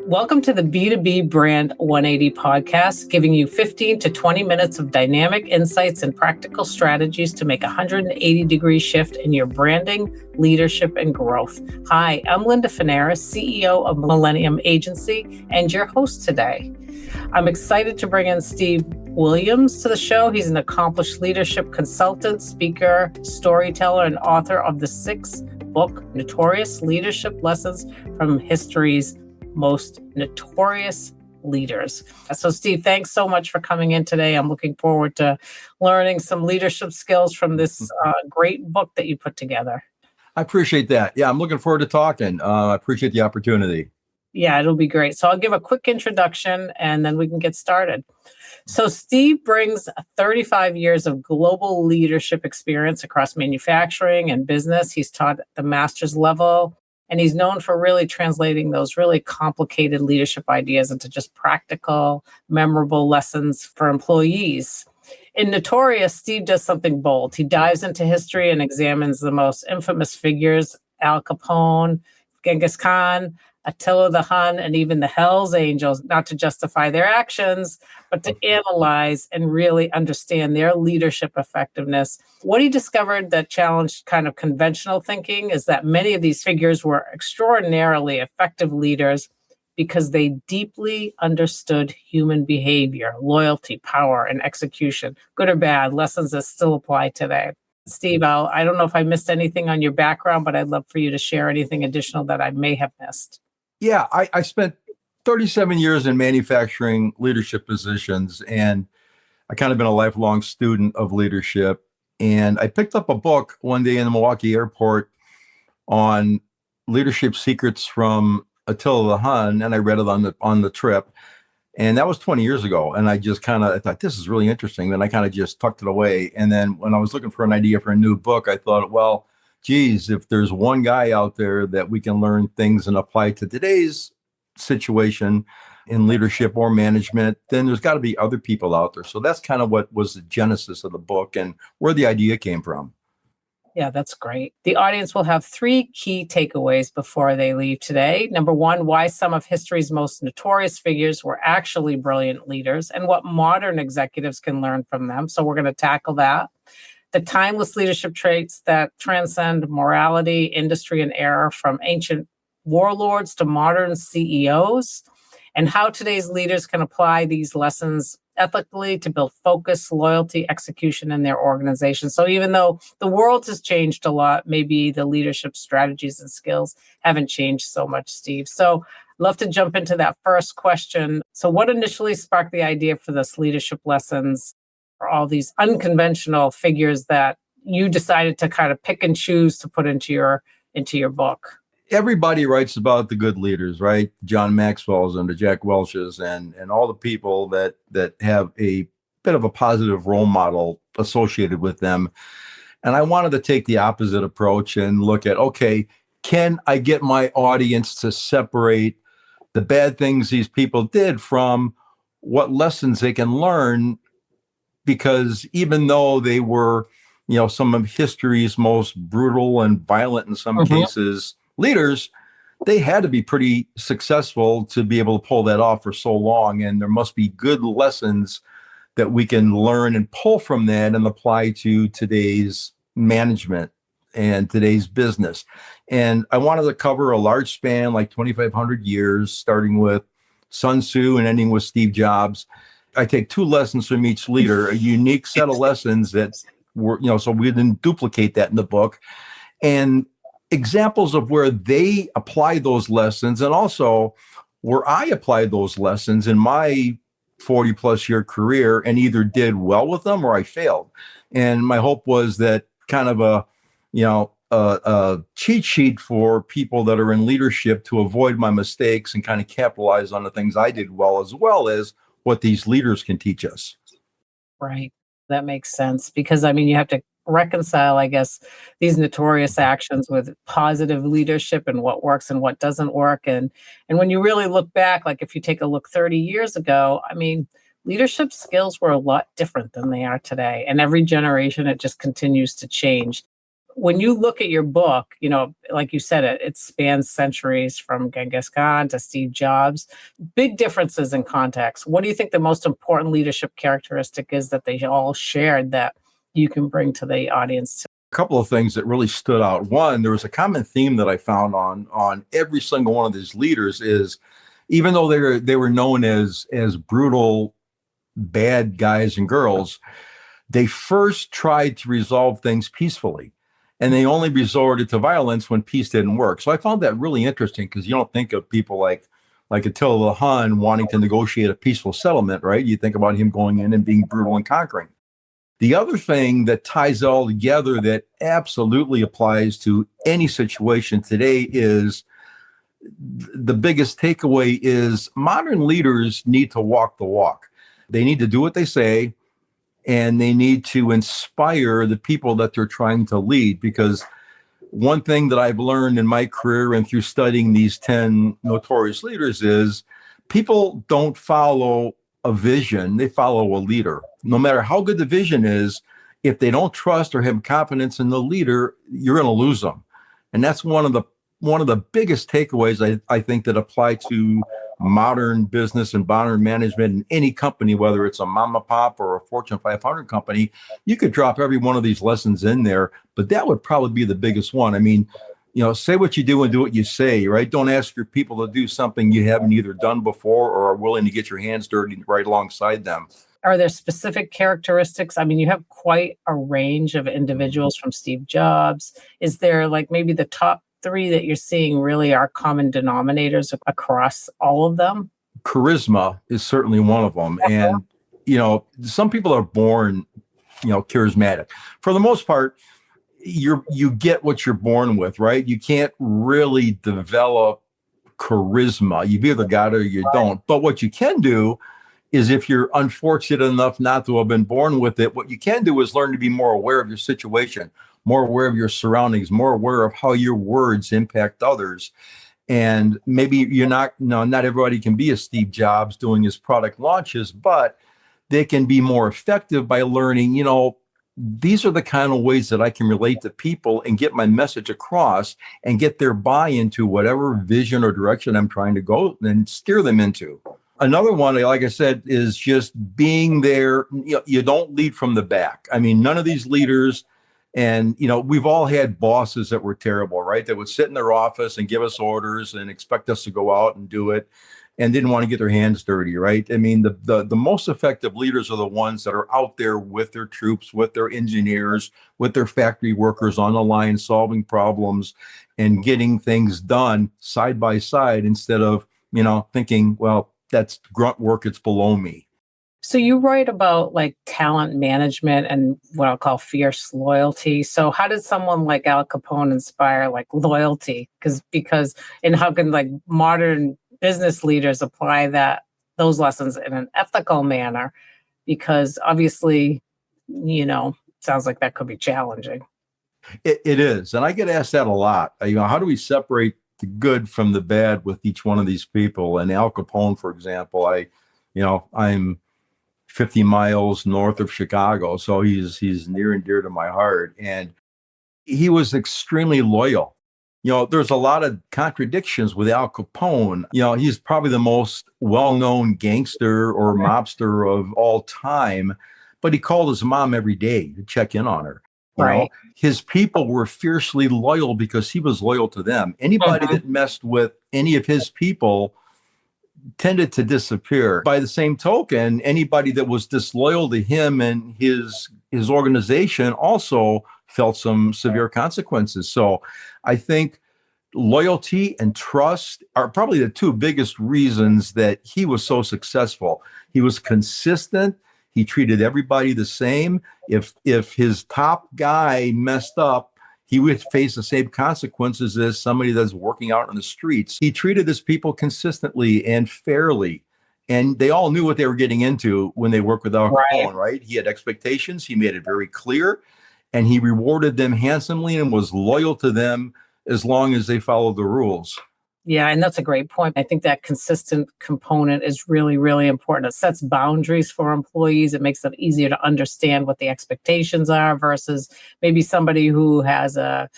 Welcome to the B2B Brand 180 Podcast, giving you 15 to 20 minutes of dynamic insights and practical strategies to make a 180-degree shift in your branding, leadership, and growth. Hi, I'm Linda Fanaris, CEO of Millennium Agency, and your host today. I'm excited to bring in Steve Williams to the show. He's an accomplished leadership consultant, speaker, storyteller, and author of the sixth book, Notorious: Leadership Lessons from History's Most Notorious Leaders. So Steve, thanks so much for coming in today. I'm looking forward to learning some leadership skills from this great book that you put together. I appreciate that. Yeah, I'm looking forward to talking. I appreciate the opportunity. Yeah, it'll be great. So I'll give a quick introduction and then we can get started. So Steve brings 35 years of global leadership experience across manufacturing and business. He's taught at the master's level, and he's known for really translating those really complicated leadership ideas into just practical, memorable lessons for employees. In Notorious, Steve does something bold. He dives into history and examines the most infamous figures, Al Capone, Genghis Khan, Attila the Hun, and even the Hells Angels, not to justify their actions, but to analyze and really understand their leadership effectiveness. What he discovered that challenged kind of conventional thinking is that many of these figures were extraordinarily effective leaders because they deeply understood human behavior, loyalty, power, and execution, good or bad, lessons that still apply today. Steve, I don't know if I missed anything on your background, but I'd love for you to share anything additional that I may have missed. Yeah, I spent 37 years in manufacturing leadership positions, and I kind of been a lifelong student of leadership. And I picked up a book one day in the Milwaukee airport on leadership secrets from Attila the Hun, and I read it on the trip. And that was 20 years ago. And I thought, this is really interesting. Then I kind of just tucked it away. And then when I was looking for an idea for a new book, I thought, well, geez, if there's one guy out there that we can learn things and apply to today's situation in leadership or management, then there's got to be other people out there. So that's kind of what was the genesis of the book and where the idea came from. Yeah, that's great. The audience will have three key takeaways before they leave today. Number one, why some of history's most notorious figures were actually brilliant leaders and what modern executives can learn from them. So we're going to tackle that. The timeless leadership traits that transcend morality, industry, and era, from ancient warlords to modern CEOs, and how today's leaders can apply these lessons ethically to build focus, loyalty, execution in their organization. So even though the world has changed a lot, maybe the leadership strategies and skills haven't changed so much, Steve. So I'd love to jump into that first question. So what initially sparked the idea for this leadership lessons, or all these unconventional figures that you decided to kind of pick and choose to put into your book? Everybody writes about the good leaders, right? John Maxwell's and the Jack Welch's and all the people that have a bit of a positive role model associated with them. And I wanted to take the opposite approach and look at, okay, can I get my audience to separate the bad things these people did from what lessons they can learn? Because even though they were, some of history's most brutal and violent in some cases leaders, they had to be pretty successful to be able to pull that off for so long. And there must be good lessons that we can learn and pull from that and apply to today's management and today's business. And I wanted to cover a large span, like 2,500 years, starting with Sun Tzu and ending with Steve Jobs. I take two lessons from each leader, a unique set of lessons that were, so we didn't duplicate that in the book, and examples of where they apply those lessons, and also where I applied those lessons in my 40 plus year career and either did well with them or I failed. And my hope was that kind of a cheat sheet for people that are in leadership to avoid my mistakes and kind of capitalize on the things I did well as what these leaders can teach us. Right. That makes sense. Because, you have to reconcile, I guess, these notorious actions with positive leadership and what works and what doesn't work. And when you really look back, like if you take a look 30 years ago, leadership skills were a lot different than they are today. And every generation, it just continues to change. when you look at your book, like you said, it spans centuries from Genghis Khan to Steve Jobs, big differences in context. What do you think the most important leadership characteristic is that they all shared that you can bring to the audience? A couple of things that really stood out. One, there was a common theme that I found on every single one of these leaders is, even though they were known as brutal, bad guys and girls, they first tried to resolve things peacefully, and they only resorted to violence when peace didn't work. So I found that really interesting, because you don't think of people like Attila the Hun wanting to negotiate a peaceful settlement, right? You think about him going in and being brutal and conquering. The other thing that ties it all together that absolutely applies to any situation today is the biggest takeaway is modern leaders need to walk the walk. They need to do what they say, and they need to inspire the people that they're trying to lead. Because one thing that I've learned in my career and through studying these 10 notorious leaders is people don't follow a vision, they follow a leader. No matter how good the vision is, if they don't trust or have confidence in the leader, you're going to lose them. And that's one of the biggest takeaways I think that apply to modern business and modern management in any company, whether it's a mom and pop or a Fortune 500 company. You could drop every one of these lessons in there, but that would probably be the biggest one. I mean, say what you do and do what you say, right? Don't ask your people to do something you haven't either done before or are willing to get your hands dirty right alongside them. Are there specific characteristics? I mean, you have quite a range of individuals from Steve Jobs. Is there like maybe the top 3 that you're seeing really are common denominators across all of them? Charisma is certainly one of them. And, some people are born, charismatic. For the most part, you get what you're born with, right? You can't really develop charisma. You've either got it or you don't. But what you can do is, if you're unfortunate enough not to have been born with it, what you can do is learn to be more aware of your situation, more aware of your surroundings, more aware of how your words impact others. And maybe not everybody can be a Steve Jobs doing his product launches, but they can be more effective by learning, these are the kind of ways that I can relate to people and get my message across and get their buy-in to whatever vision or direction I'm trying to go and steer them into. Another one, like I said, is just being there. You don't lead from the back. I mean, none of these leaders, and, we've all had bosses that were terrible, right? That would sit in their office and give us orders and expect us to go out and do it and didn't want to get their hands dirty, right? I mean, the most effective leaders are the ones that are out there with their troops, with their engineers, with their factory workers on the line, solving problems and getting things done side by side, instead of, thinking, well, that's grunt work, it's below me. So you write about like talent management and what I'll call fierce loyalty. So how did someone like Al Capone inspire like loyalty? Because and how can like modern business leaders apply those lessons in an ethical manner? Because obviously, sounds like that could be challenging. It is. And I get asked that a lot. How do we separate the good from the bad with each one of these people? And Al Capone, for example, I'm 50 miles north of Chicago, so he's near and dear to my heart. And he was extremely loyal. There's a lot of contradictions with Al Capone. He's probably the most well-known gangster or mobster of all time, but he called his mom every day to check in on her. Right. His people were fiercely loyal because he was loyal to them. Anybody that messed with any of his people tended to disappear. By the same token, anybody that was disloyal to him and his organization also felt some severe consequences. So I think loyalty and trust are probably the 2 biggest reasons that he was so successful. He was consistent. He treated everybody the same. If his top guy messed up, he would face the same consequences as somebody that's working out on the streets. He treated his people consistently and fairly. And they all knew what they were getting into when they worked with Al Capone, right? He had expectations. He made it very clear. And he rewarded them handsomely and was loyal to them as long as they followed the rules. Yeah, and that's a great point. I think that consistent component is really, really important. It sets boundaries for employees. It makes it easier to understand what the expectations are versus maybe somebody who has a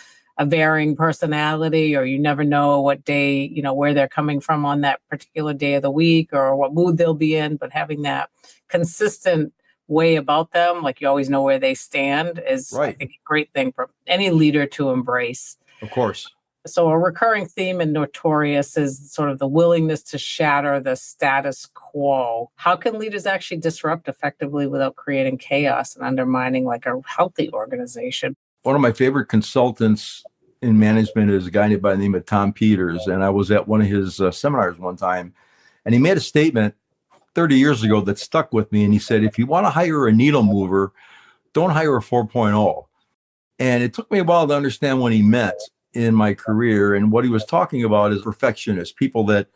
varying personality, or you never know what day, where they're coming from on that particular day of the week or what mood they'll be in. But having that consistent way about them, like you always know where they stand, is, Right. I think, a great thing for any leader to embrace. Of course. So a recurring theme in Notorious is sort of the willingness to shatter the status quo. How can leaders actually disrupt effectively without creating chaos and undermining like a healthy organization? One of my favorite consultants in management is a guy by the name of Tom Peters. And I was at one of his seminars one time, and he made a statement 30 years ago that stuck with me. And he said, if you want to hire a needle mover, don't hire a 4.0. And it took me a while to understand what he meant in my career. And what he was talking about is perfectionists, people that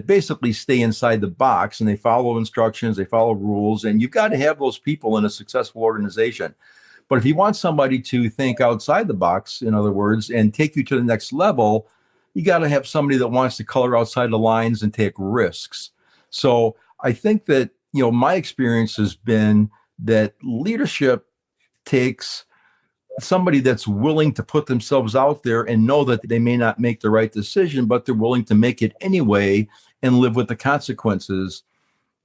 basically stay inside the box and they follow instructions, they follow rules. And you've got to have those people in a successful organization. But if you want somebody to think outside the box, in other words, and take you to the next level, you got to have somebody that wants to color outside the lines and take risks. So I think that, my experience has been that leadership takes somebody that's willing to put themselves out there and know that they may not make the right decision, but they're willing to make it anyway and live with the consequences,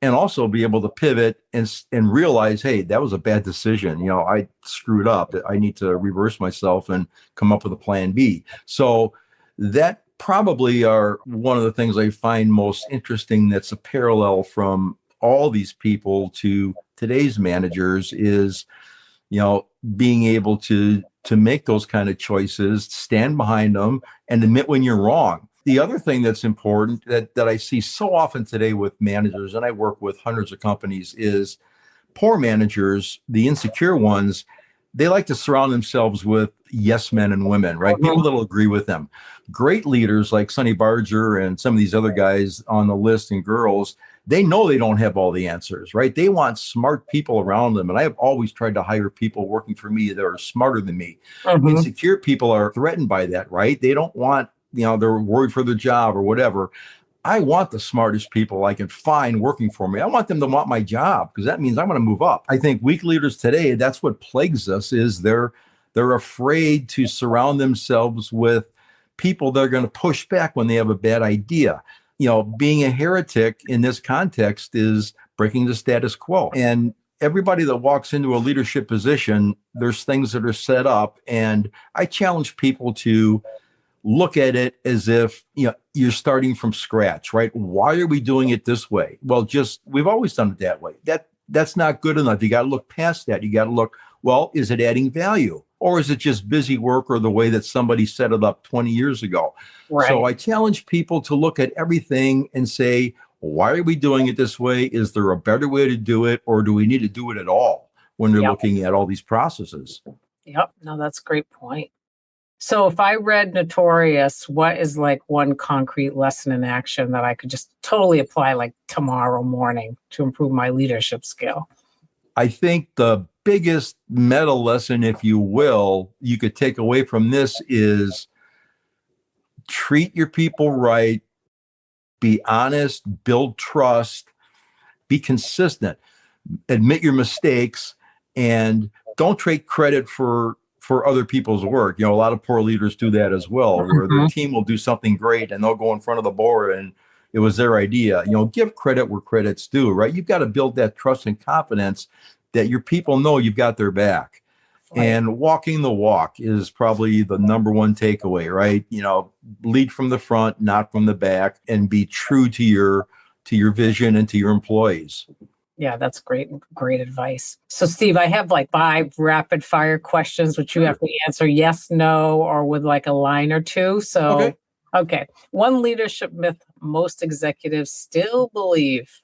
and also be able to pivot and realize, hey, that was a bad decision. I screwed up. I need to reverse myself and come up with a plan B. So that probably are one of the things I find most interesting that's a parallel from all these people to today's managers is, being able to make those kind of choices, stand behind them, and admit when you're wrong. The other thing that's important that I see so often today with managers, and I work with hundreds of companies, is poor managers, the insecure ones, they like to surround themselves with yes men and women, right? Mm-hmm. People that'll agree with them. Great leaders like Sonny Barger and some of these other guys on the list and girls, they know they don't have all the answers, right? They want smart people around them. And I have always tried to hire people working for me that are smarter than me. Mm-hmm. Insecure people are threatened by that, right? They don't want, they're worried for their job or whatever. I want the smartest people I can find working for me. I want them to want my job because that means I'm going to move up. I think weak leaders today, that's what plagues us, is they're afraid to surround themselves with people that are going to push back when they have a bad idea. Being a heretic in this context is breaking the status quo. And everybody that walks into a leadership position, there's things that are set up. And I challenge people to look at it as if, you're starting from scratch, right? Why are we doing it this way? Well, we've always done it that way. That's not good enough. You got to look past that. You got to look, well, is it adding value? Or is it just busy work or the way that somebody set it up 20 years ago? Right. So I challenge people to look at everything and say, why are we doing it this way? Is there a better way to do it? Or do we need to do it at all when they're looking at all these processes? Yep. No, that's a great point. So if I read Notorious, what is like one concrete lesson in action that I could just totally apply like tomorrow morning to improve my leadership skill? I think the biggest meta lesson, if you will, you could take away from this is treat your people right, be honest, build trust, be consistent, admit your mistakes, and don't take credit for other people's work. A lot of poor leaders do that as well, where their team will do something great and they'll go in front of the board and it was their idea. Give credit where credit's due, right? You've got to build that trust and confidence that your people know you've got their back. Right. And walking the walk is probably the number one takeaway, right? Lead from the front, not from the back, and be true to your vision and to your employees. Yeah, that's great advice. So Steve, I have like 5 rapid fire questions, which you have to answer yes, no, or with like a line or two. So, okay. One leadership myth most executives still believe.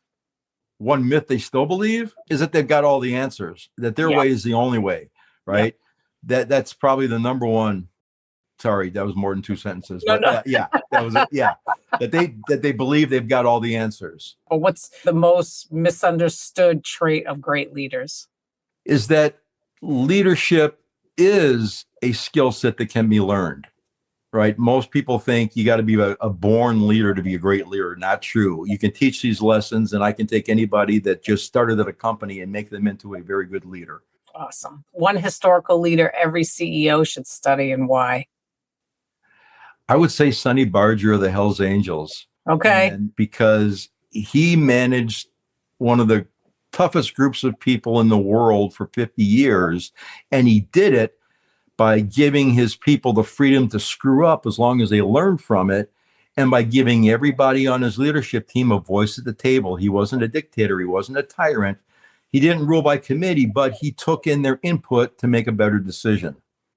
One myth they still believe is that they've got all the answers, that their way is the only way, right? That's probably the number one. Sorry, that was more than 2 sentences. No. That was it. Yeah, that they believe they've got all the answers. But what's the most misunderstood trait of great leaders? Is that leadership is a skill set that can be learned, right? Most people think you got to be a born leader to be a great leader. Not true. You can teach these lessons, and I can take anybody that just started at a company and make them into a very good leader. Awesome. One historical leader every CEO should study, and why? I would say Sonny Barger of the Hells Angels. Okay. And because he managed one of the toughest groups of people in the world for 50 years, and he did it by giving his people the freedom to screw up as long as they learned from it, and by giving everybody on his leadership team a voice at the table. He wasn't a dictator. He wasn't a tyrant. He didn't rule by committee, but he took in their input to make a better decision.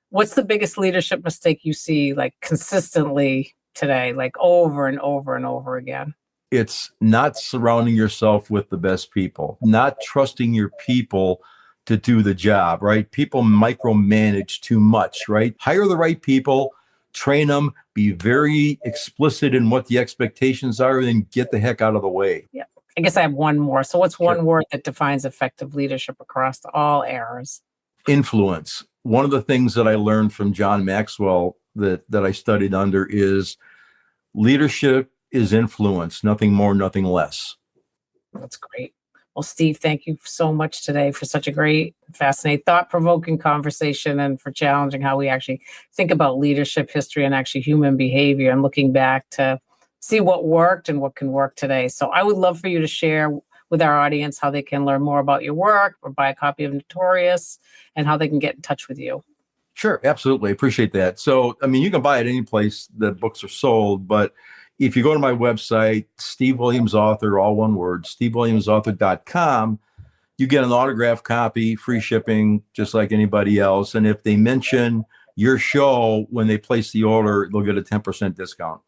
What's the biggest leadership mistake you see like consistently today, like over and over and over again? It's not surrounding yourself with the best people, not trusting your people to do the job, right? People micromanage too much, right? Hire the right people, train them, be very explicit in what the expectations are, and then get the heck out of the way. Yeah. I guess I have one more. So what's one Sure. word that defines effective leadership across all eras? Influence. One of the things that I learned from John Maxwell that I studied under is leadership is influence, nothing more, nothing less. That's great. Well, Steve, thank you so much today for such a great, fascinating, thought-provoking conversation, and for challenging how we actually think about leadership history and actually human behavior, and looking back to see what worked and what can work today. So I would love for you to share with our audience how they can learn more about your work or buy a copy of Notorious, and how they can get in touch with you. Sure, absolutely. Appreciate that. So, I mean, you can buy it any place that books are sold, but if you go to my website, Steve Williams Author, all one word, stevewilliamsauthor.com, you get an autographed copy, free shipping, just like anybody else. And if they mention your show when they place the order, they'll get a 10% discount.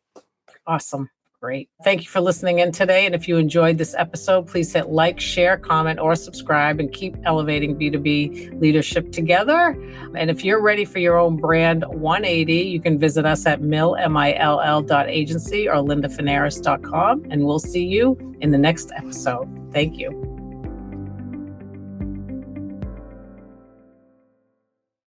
Awesome. Great. Thank you for listening in today. And if you enjoyed this episode, please hit like, share, comment, or subscribe, and keep elevating B2B leadership together. And if you're ready for your own brand 180, you can visit us at mill.agency or lindafinaris.com. And we'll see you in the next episode. Thank you.